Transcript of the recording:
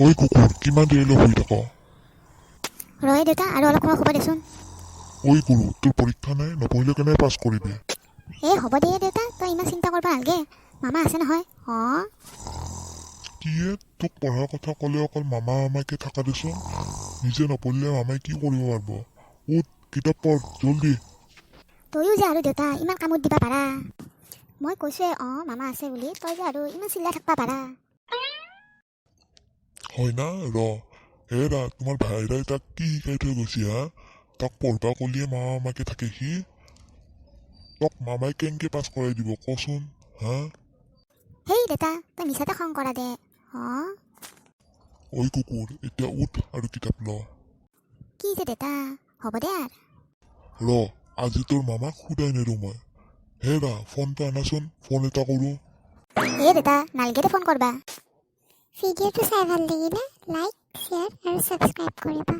ঐ কুকুৰ, কিমান দেৰিলৈ শুই থাক? ৰয় দেউতা আৰু অলপ সময় শুব দেচোন। ঐ গুৰু, তোৰ পৰীক্ষা নাই, নপঢ়িলে কেনেকৈ পাছ কৰিবি? হ'ব দে দেউতা, তই ইমান চিন্তা কৰিব নালাগে, মামা আছে নহয়। কিয়ে তোক পঢ়াৰ কথা ক'লে অকল মামা মামাকে থাকা দেচোন। নিজে নপঢ়িলে মামাই কি কৰিব পাৰিব? উঠ, কিতাপ পঢ় জল্দি। তয়ো যে আৰু দেউতা ইমান কামত দিবা পাৰা। মই কৈছোৱে মামা আছে বুলি, তই যে আৰু ইমান চিল্লাই থাকিবা পাৰা। হয় না? হেৰা, তোমাৰ ভাইৰাই তাক কি শিকাই থৈ গৈছে হা? তাক পঢ়বা কলিয়ে মামা মামাকে থাকে সি। তোক মামাই কেনেকে পাছ কৰাই দিব কচোন, হা? হেই দেউতা, তই মিছাতে খং কৰা দে। ঐ কুকুৰ, এতিয়া উঠ আৰু কিতাপ ল। কি যে দেউতা, হ'ব দে আৰ। আজি তোৰ মামাক সোধাই নেৰো মই। হেৰা, ফোনটো আনাচোন, ফোন এটা কৰো। দেউতা, নালগে দে ফোন কৰবা। ভিডিঅ'টো চাই ভাল লাগিলে লাইক, শ্বেয়াৰ আৰু ছাবস্ক্ৰাইব কৰিবা।